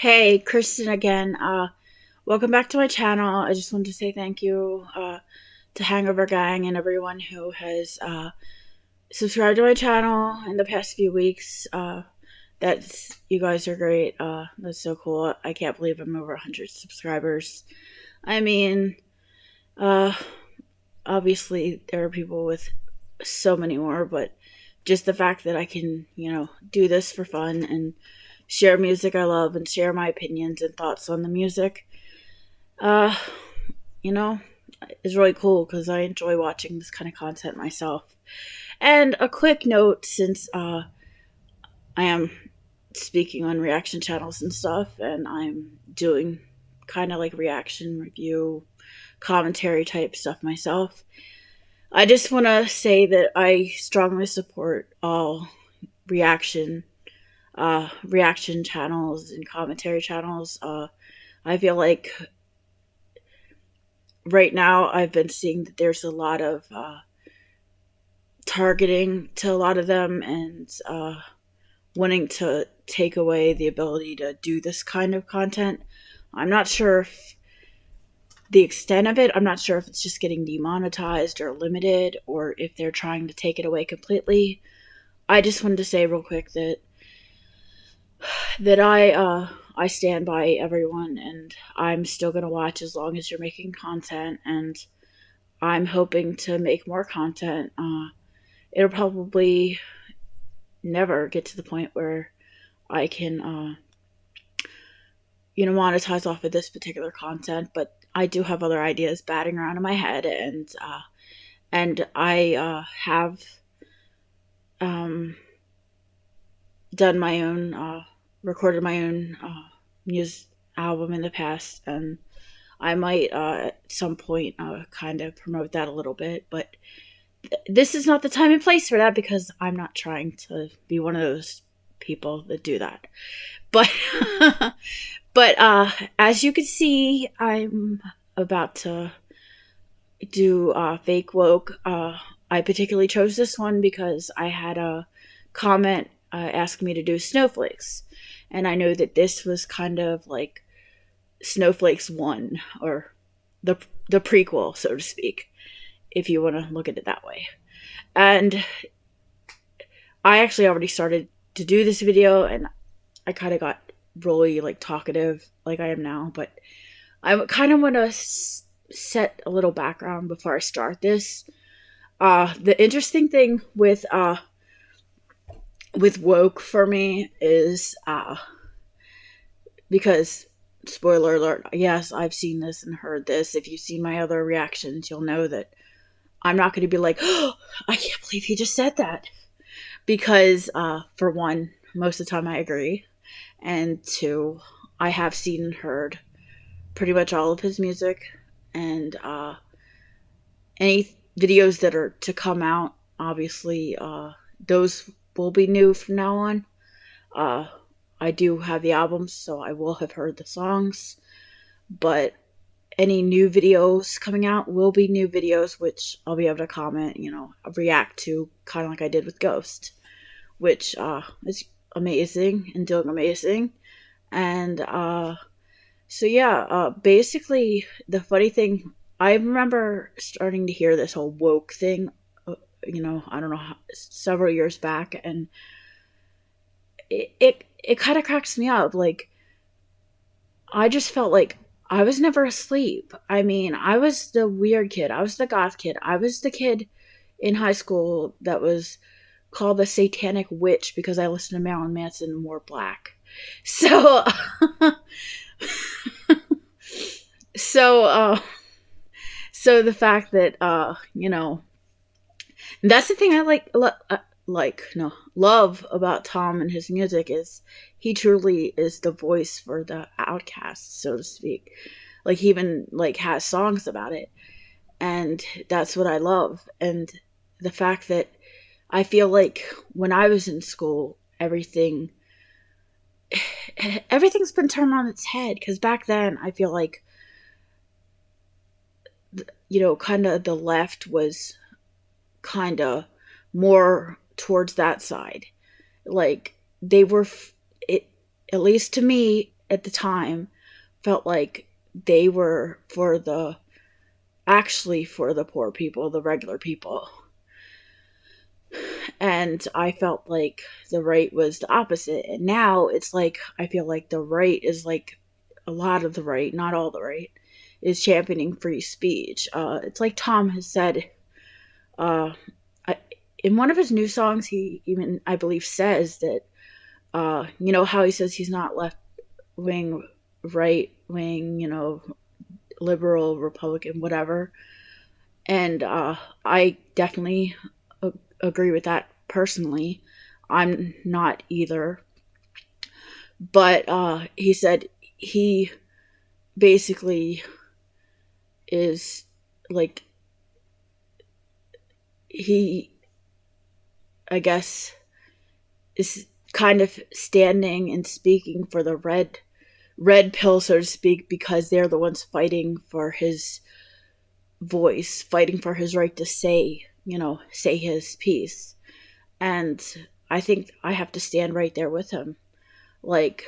Hey, Kristin again. Welcome back to my channel. I just wanted to say thank you to Hangover Gang and everyone who has subscribed to my channel in the past few weeks. You guys are great. That's so cool. I can't believe I'm over 100 subscribers. I mean, uh, obviously there are people with so many more, but just the fact that I can, do this for fun and share music I love and share my opinions and thoughts on the music, uh, you know, is really cool because I enjoy watching this kind of content myself. And a quick note, since I am speaking on reaction channels and stuff, and I'm doing kind of like reaction review commentary type stuff myself, I just want to say that I strongly support all reaction reaction channels and commentary channels. I feel like right now I've been seeing that there's a lot of targeting to a lot of them and wanting to take away the ability to do this kind of content. I'm not sure if the extent of it, I'm not sure if it's just getting demonetized or limited or if they're trying to take it away completely. I just wanted to say real quick that I stand by everyone, and I'm still gonna watch as long as you're making content, and I'm hoping to make more content. It'll probably never get to the point where I can monetize off of this particular content, but I do have other ideas batting around in my head, and I have done my own recorded my own music album in the past, and I might at some point kind of promote that a little bit, but this is not the time and place for that because I'm not trying to be one of those people that do that. But but as you can see, I'm about to do fake woke. I particularly chose this one because I had a comment asking me to do snowflakes, and I know that this was kind of like Snowflakes 1, or the prequel, so to speak, if you want to look at it that way. And I actually already started to do this video, and I kind of got really like talkative like I am now, but I kind of want to set a little background before I start this. The interesting thing with woke for me is because, spoiler alert, yes, I've seen this and heard this. If you've seen my other reactions, you'll know that I'm not going to be like, oh, I can't believe he just said that. Because, for one, most of the time I agree. And two, I have seen and heard pretty much all of his music. And any videos that are to come out, obviously, those will be new from now on. I do have the albums, so I will have heard the songs. But any new videos coming out will be new videos, which I'll be able to comment, react to, kind of like I did with Ghost, which is amazing and doing amazing. And so yeah, basically the funny thing, I remember starting to hear this whole woke thing, I don't know, several years back, and it kind of cracks me up. Like, I just felt like I was never asleep. I mean, I was the weird kid. I was the goth kid. I was the kid in high school that was called the Satanic Witch because I listened to Marilyn Manson and wore black. So, so, so the fact that, that's the thing I love about Tom and his music is he truly is the voice for the outcasts, so to speak. Like, he even like has songs about it, and that's what I love. And the fact that I feel like when I was in school, everything's been turned on its head, because back then I feel like kind of the left was kind of more towards that side. Like, they were, it, at least to me, at the time felt like they were for the poor people, the regular people. And I felt like the right was the opposite. And now it's like, I feel like the right is like, a lot of the right, not all the right, is championing free speech. It's like Tom has said, in one of his new songs, he even, I believe, says that, you know, how he says he's not left wing, right wing, you know, liberal, Republican, whatever. And I definitely agree with that personally. I'm not either. But he said he basically is like, he, I guess, is kind of standing and speaking for the red pill, so to speak, because they're the ones fighting for his voice, fighting for his right to say, you know, say his piece. And I think I have to stand right there with him. Like,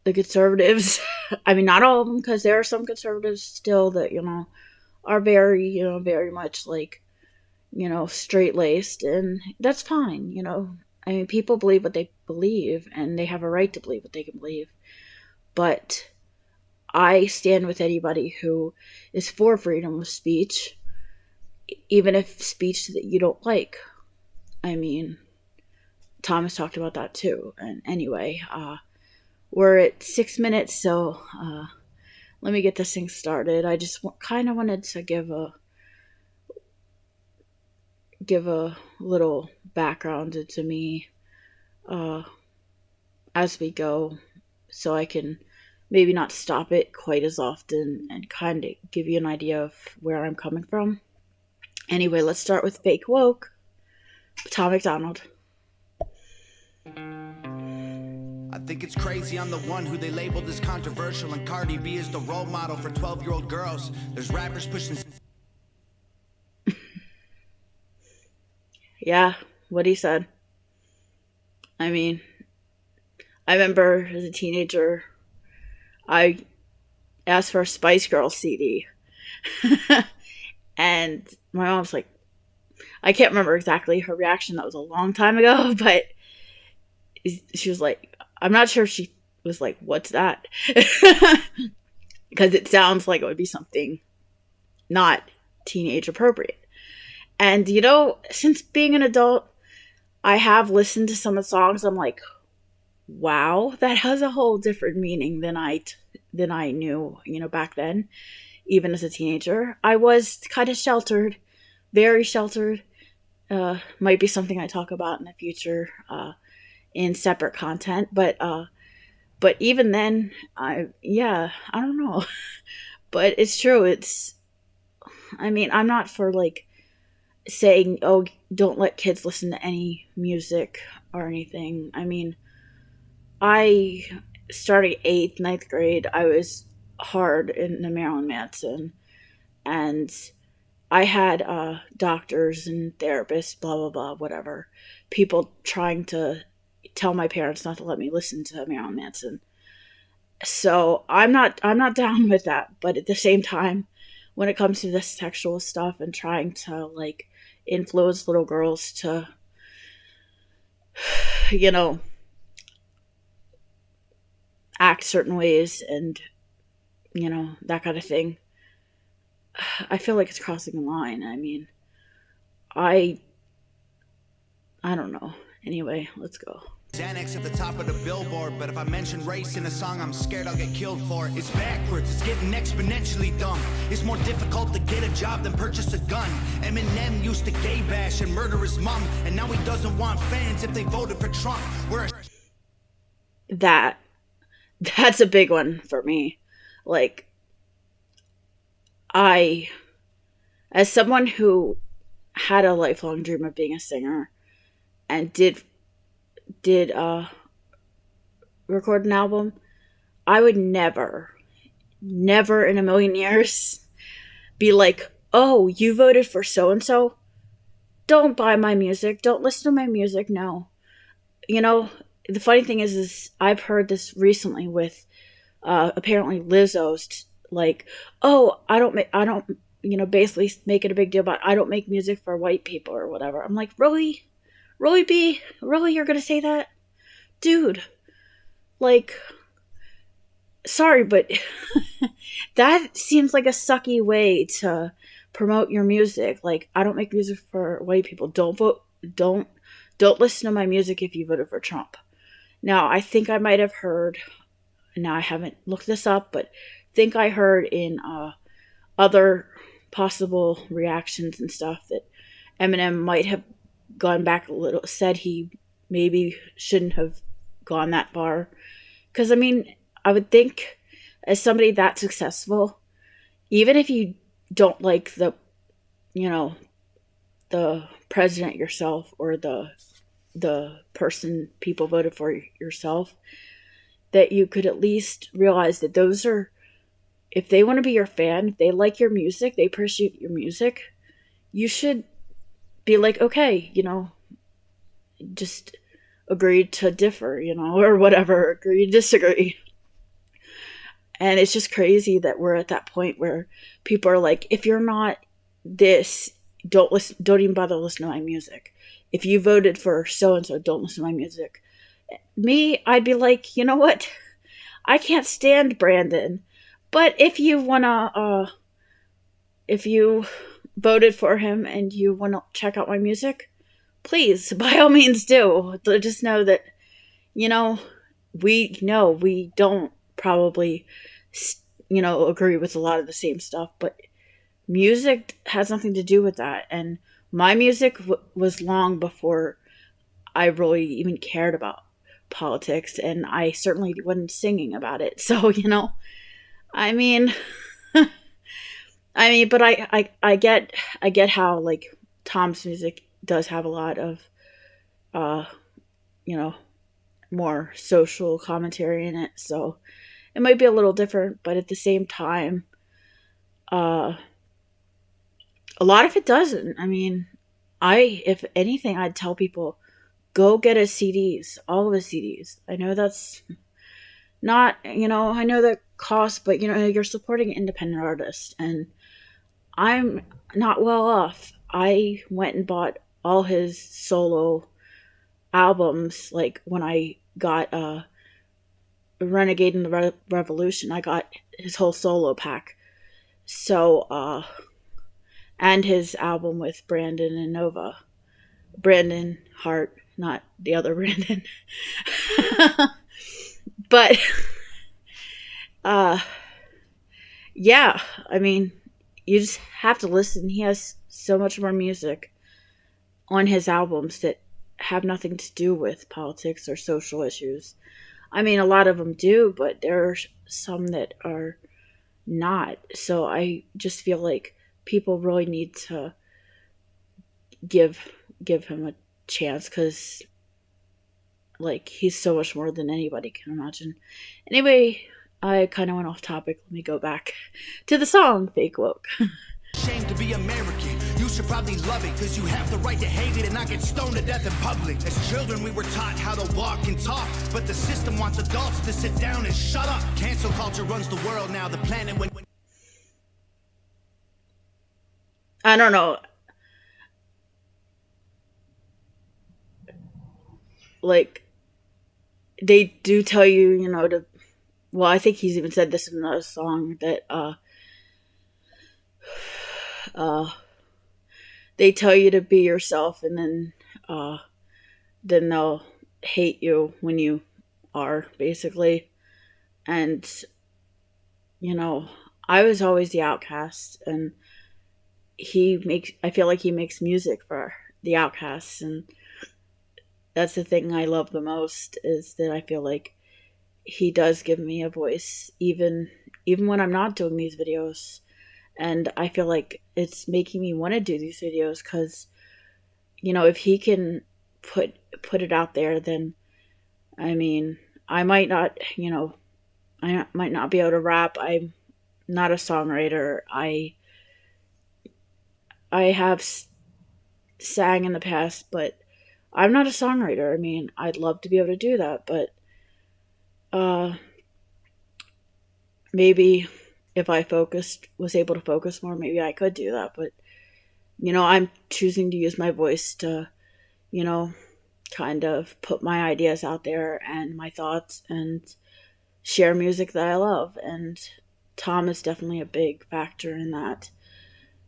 the conservatives, I mean, not all of them, because there are some conservatives still that, you know, are very, you know, very much like, you know, straight-laced, and that's fine, you know. I mean, people believe what they believe, and they have a right to believe what they can believe. But I stand with anybody who is for freedom of speech, even if speech that you don't like. I mean, Thomas talked about that too. And anyway, we're at 6 minutes, so let me get this thing started. I just kind of wanted to give a little background to me as we go, so I can maybe not stop it quite as often and kind of give you an idea of where I'm coming from. Anyway, let's start with Fake Woke, Tom MacDonald. I think it's crazy I'm the one who they labeled as controversial, and Cardi B is the role model for 12-year-old girls. There's rappers pushing... Yeah, what he said. I mean, I remember as a teenager, I asked for a Spice Girls CD. And my mom was like, I can't remember exactly her reaction. That was a long time ago, but she was like, I'm not sure if she was like, what's that? Because it sounds like it would be something not teenage appropriate. And, you know, since being an adult, I have listened to some of the songs. I'm like, wow, that has a whole different meaning than I knew, you know, back then. Even as a teenager, I was kind of sheltered, very sheltered. Might be something I talk about in the future in separate content. But even then, I don't know. But it's true. I mean, I'm not for like saying, oh, don't let kids listen to any music or anything. I mean, I started 8th, 9th grade. I was hard in the Marilyn Manson, and I had doctors and therapists, blah blah blah, whatever, people trying to tell my parents not to let me listen to Marilyn Manson. So I'm not down with that. But at the same time, when it comes to this sexual stuff and trying to like influence little girls to, you know, act certain ways and, you know, that kind of thing, I feel like it's crossing a line. I mean, I don't know. Anyway, let's go. Xanax at the top of the billboard, but if I mention race in a song, I'm scared I'll get killed for it. It's backwards, it's getting exponentially dumb. It's more difficult to get a job than purchase a gun. Eminem used to gay bash and murder his mom, and now he doesn't want fans if they voted for Trump. That's a big one for me. Like, as someone who had a lifelong dream of being a singer and did record an album, I would never in a million years be like, oh, you voted for so-and-so? Don't buy my music. Don't listen to my music. No. You know, the funny thing is I've heard this recently with apparently Lizzo's like, oh, I don't, basically make it a big deal about I don't make music for white people or whatever. I'm like, really, really, B, really, you're gonna say that, dude? Like, sorry, but that seems like a sucky way to promote your music. Like, I don't make music for white people. Don't vote. Don't listen to my music if you voted for Trump. Now, I think I might have heard. Now I haven't looked this up, but think I heard in other possible reactions and stuff that Eminem might have gone back a little, said he maybe shouldn't have gone that far. Because, I mean, I would think as somebody that successful, even if you don't like the president yourself or the person people voted for yourself, that you could at least realize that those are, if they want to be your fan, if they like your music, they appreciate your music, you should be like, okay, just agree to differ, or whatever, agree to disagree. And it's just crazy that we're at that point where people are like, if you're not this, don't even bother listening to my music. If you voted for so and so, don't listen to my music. Me, I'd be like, you know what? I can't stand Brandon, but if you if you voted for him and you wanna check out my music, please, by all means, do. Just know that, we don't probably, agree with a lot of the same stuff, but music has nothing to do with that. And my music was long before I really even cared about politics, and I certainly wasn't singing about it. So, I mean, but I get how like Tom's music does have a lot of, you know, more social commentary in it. So it might be a little different, but at the same time, uh, a lot of it doesn't. I mean, if anything, I'd tell people go get his CDs, all of his CDs. I know that's not, I know that costs, but you're supporting an independent artist, and I'm not well off. I went and bought all his solo albums, like when I got Renegade in the Revolution, I got his whole solo pack. So, and his album with Brandon and Nova. Brandon Hart, not the other Brandon. But, yeah, I mean, you just have to listen. He has so much more music on his albums that have nothing to do with politics or social issues. I mean, a lot of them do, but there are some that are not. So I just feel like people really need to give him a chance, because like he's so much more than anybody can imagine. Anyway, I kind of went off topic. Let me go back to the song Fake Woke. Shame to be American. You should probably love it, cause you have the right to hate it and not get stoned to death in public. As children we were taught how to walk and talk, but the system wants adults to sit down and shut up. Cancel culture runs the world now. The planet when I don't know. Like, they do tell you, to, well, I think he's even said this in another song, that, they tell you to be yourself, and then they'll hate you when you are, basically. And, I was always the outcast, and I feel like he makes music for the outcasts, and that's the thing I love the most, is that I feel like he does give me a voice, even when I'm not doing these videos. And I feel like it's making me want to do these videos, because, if he can put it out there, then, I mean, I might not, I might not be able to rap. I'm not a songwriter. I have sang in the past, but I'm not a songwriter. I mean, I'd love to be able to do that, but uh, maybe if I was able to focus more, maybe I could do that. But, I'm choosing to use my voice to, you know, kind of put my ideas out there and my thoughts and share music that I love. And Tom is definitely a big factor in that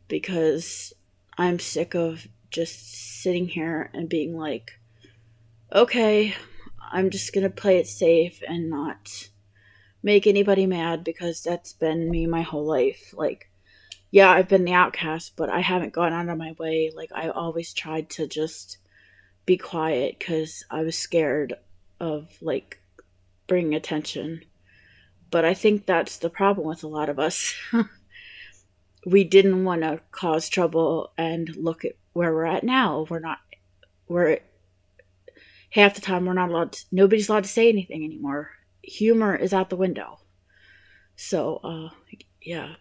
because I'm sick of just sitting here and being like, okay, I'm just going to play it safe and not make anybody mad because that's been me my whole life. Like, yeah, I've been the outcast, but I haven't gone out of my way. Like, I always tried to just be quiet because I was scared of, like, bringing attention. But I think that's the problem with a lot of us. We didn't want to cause trouble and look at where we're at now. We're half the time we're not allowed to, nobody's allowed to say anything anymore. Humor is out the window. So, yeah.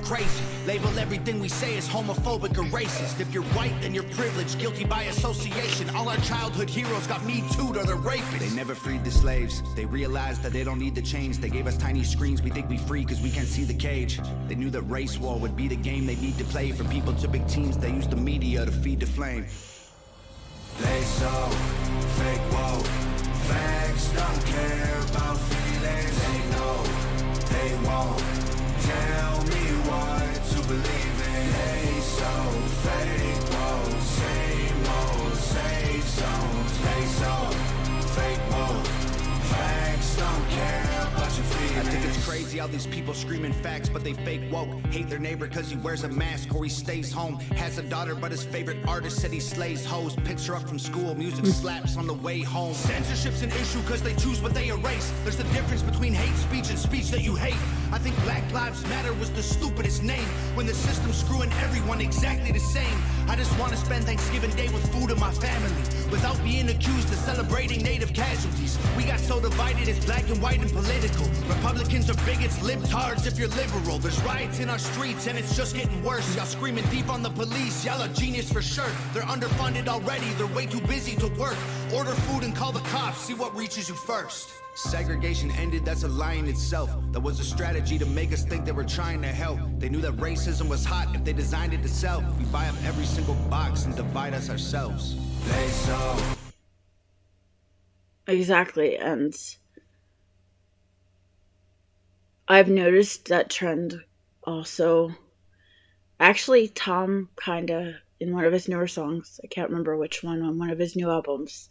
Crazy. Label everything we say as homophobic or racist. If you're white, then you're privileged, guilty by association. All our childhood heroes got me too'd or they're rapists. They never freed the slaves. They realized that they don't need to change. They gave us tiny screens, we think we free because we can't see the cage. They knew that race war would be the game they need to play. From people to big teams, they use the media to feed the flame. They so fake woke. Facts don't care about feelings. They know they won't tell me what to believe in. They so fake woke. Same old safe zones. They so fake woke. Facts don't care about your feelings. I think it's crazy how these people screaming facts, but they fake woke. Hate their neighbor cause he wears a mask or he stays home. Has a daughter but his favorite artist said he slays hoes. Picks her up from school, music slaps on the way home. Censorship's an issue cause they choose what they erase. There's a difference between hate speech and speech that you hate. I think Black Lives Matter was the stupidest name when the system's screwing everyone exactly the same. I just want to spend Thanksgiving Day with food and my family without being accused of celebrating native casualties. We got so divided it's black and white and political. Republicans are bigots, libtards if you're liberal. There's riots in our streets and it's just getting worse. Y'all screaming deep on the police, y'all are genius for sure. They're underfunded already, they're way too busy to work. Order food and call the cops, see what reaches you first. Segregation ended, that's a lie in itself. That was a strategy to make us think they were trying to help. They knew that racism was hot if they designed it to sell. We buy up every single box and divide us ourselves. They so. Exactly, and I've noticed that trend also. Actually, Tom kinda, in one of his newer songs, I can't remember which one, on one of his new albums,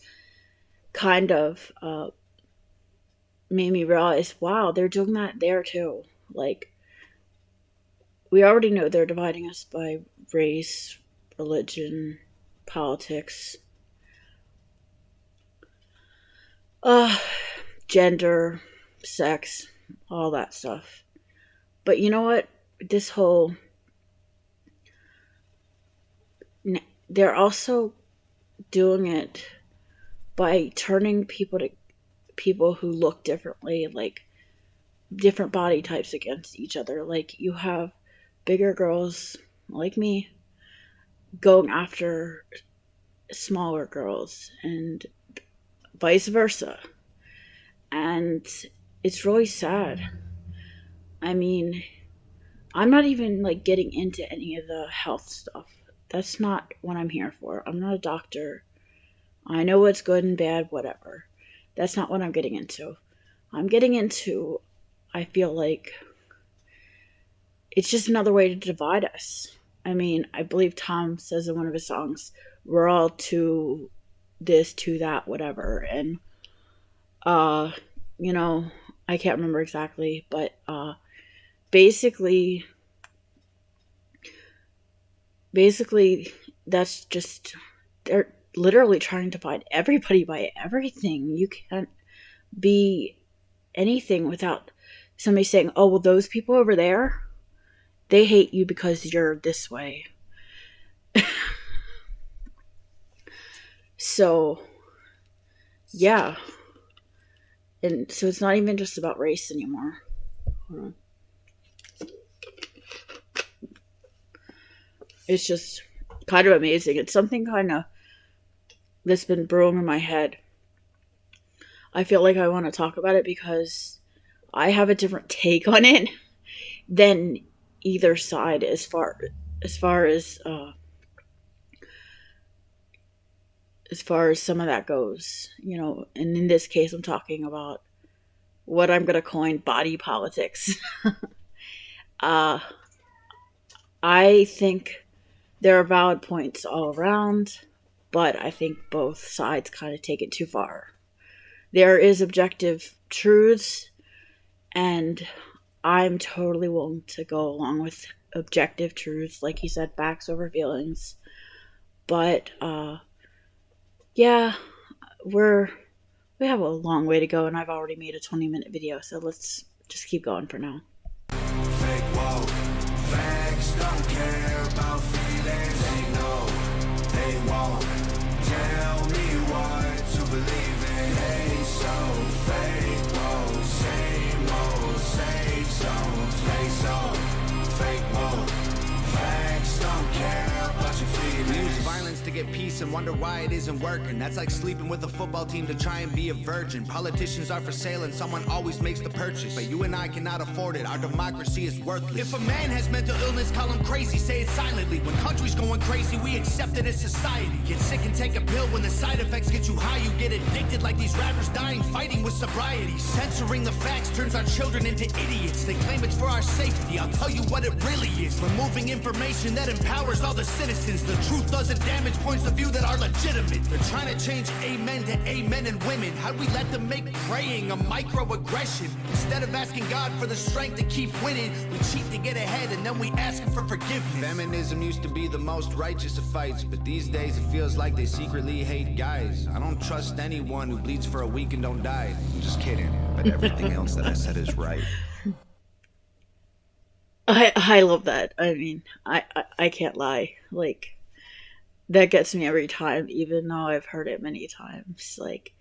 kind of made me realize, wow, they're doing that there too. Like, we already know they're dividing us by race, religion, politics, gender, sex, all that stuff. But you know what? This whole... They're also doing it by turning people who look differently, like different body types, against each other. Like, you have bigger girls like me going after smaller girls and vice versa. And it's really sad. I mean, I'm not even like getting into any of the health stuff. That's not what I'm here for. I'm not a doctor. I know what's good and bad, whatever. That's not what I'm getting into. I'm getting into, I feel like, it's just another way to divide us. I mean, I believe Tom says in one of his songs, we're all to this, to that, whatever. And, I can't remember exactly, but basically, that's just, they're literally trying to divide everybody by everything. You can't be anything without somebody saying, oh, well, those people over there, they hate you because you're this way. So, yeah. And so it's not even just about race anymore. Hold on. It's just kind of amazing. It's something kind of that's been brewing in my head. I feel like I want to talk about it because I have a different take on it than either side as far as as far as some of that goes, and in this case I'm talking about what I'm going to coin body politics. uh I think there are valid points all around, but I think both sides kind of take it too far. There is objective truths, and I'm totally willing to go along with objective truths, like you said, facts over feelings. But yeah, we have a long way to go, and I've already made a 20-minute video, so let's just keep going for now. Fake woke, facts don't care about feelings. They know they won't tell me what to believe in. Hey, so fake woke, same old safe zones. They so fake woke, facts don't care about your feelings. We use violence to get peace and wonder why it isn't working. That's like sleeping with a football team to try and be a virgin. Politicians are for sale and someone always makes the purchase, but you and I cannot afford it. Our democracy is worthless. If a man has mental illness, call him crazy, say it silently. When country's going crazy, we accept it as society. Get sick and take a pill. When the side effects get you high, you get addicted like these rappers dying fighting with sobriety. Censoring the facts turns our children into idiots. They claim it's for our safety. I'll tell you what it really is. Removing information that empowers all the citizens. The truth doesn't damage points of view that are legitimate. They're trying to change amen to amen and women. How'd we let them make praying a microaggression? Instead of asking God for the strength to keep winning, we cheat to get ahead and then we ask him for forgiveness. Feminism used to be the most righteous of fights, but these days it feels like they secretly hate guys. I don't trust anyone who bleeds for a week and don't die. I'm just kidding, but everything else that I said is right. I love that. I mean, I can't lie. Like, that gets me every time, even though I've heard it many times. Like,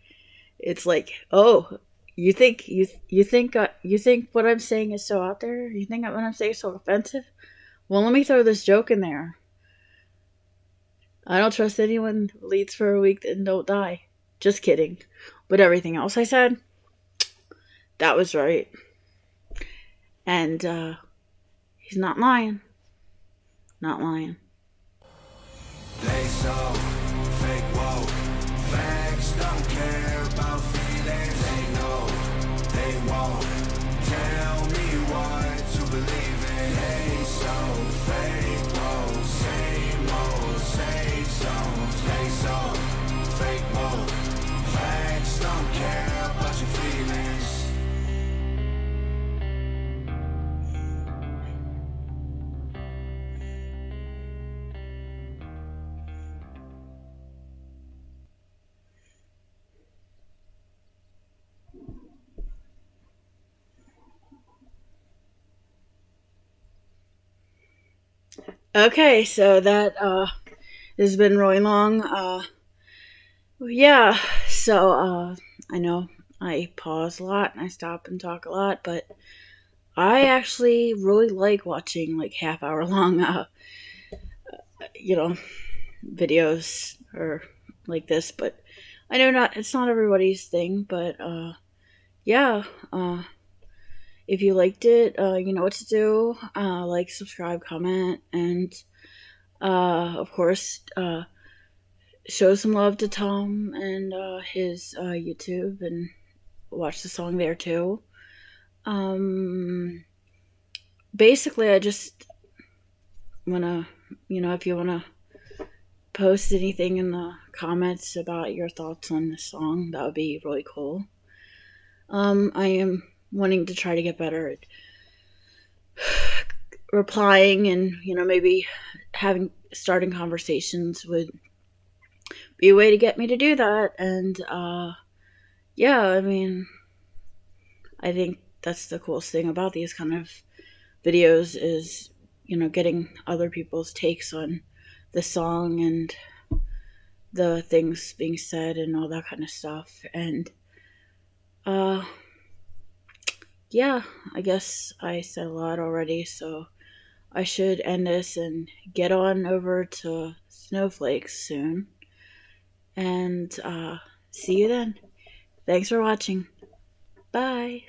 it's like, oh, you think what I'm saying is so out there? You think what I'm saying is so offensive? Well, let me throw this joke in there. I don't trust anyone who leads for a week and don't die. Just kidding. But everything else I said, that was right. And he's not lying. Not lying. They so fake woke, facts don't care about feelings. They know they won't tell me what to believe in. They so fake woke, same old safe zones. They so fake woke, facts don't care about your feelings. Okay, so that has been really long. Yeah, so I know I pause a lot and I stop and talk a lot, but I actually really like watching like half-hour long videos or like this, but I know it's not everybody's thing, but yeah, if you liked it, you know what to do. Like, subscribe, comment, and of course, show some love to Tom and his YouTube, and watch the song there too. Basically, I just wanna, if you wanna post anything in the comments about your thoughts on this song, that would be really cool. I am wanting to try to get better at replying, and maybe starting conversations would be a way to get me to do that. And yeah, I mean, I think that's the coolest thing about these kind of videos is getting other people's takes on the song and the things being said and all that kind of stuff. And yeah, I guess I said a lot already, so I should end this and get on over to Snowflakes soon. and see you then. Thanks for watching. Bye.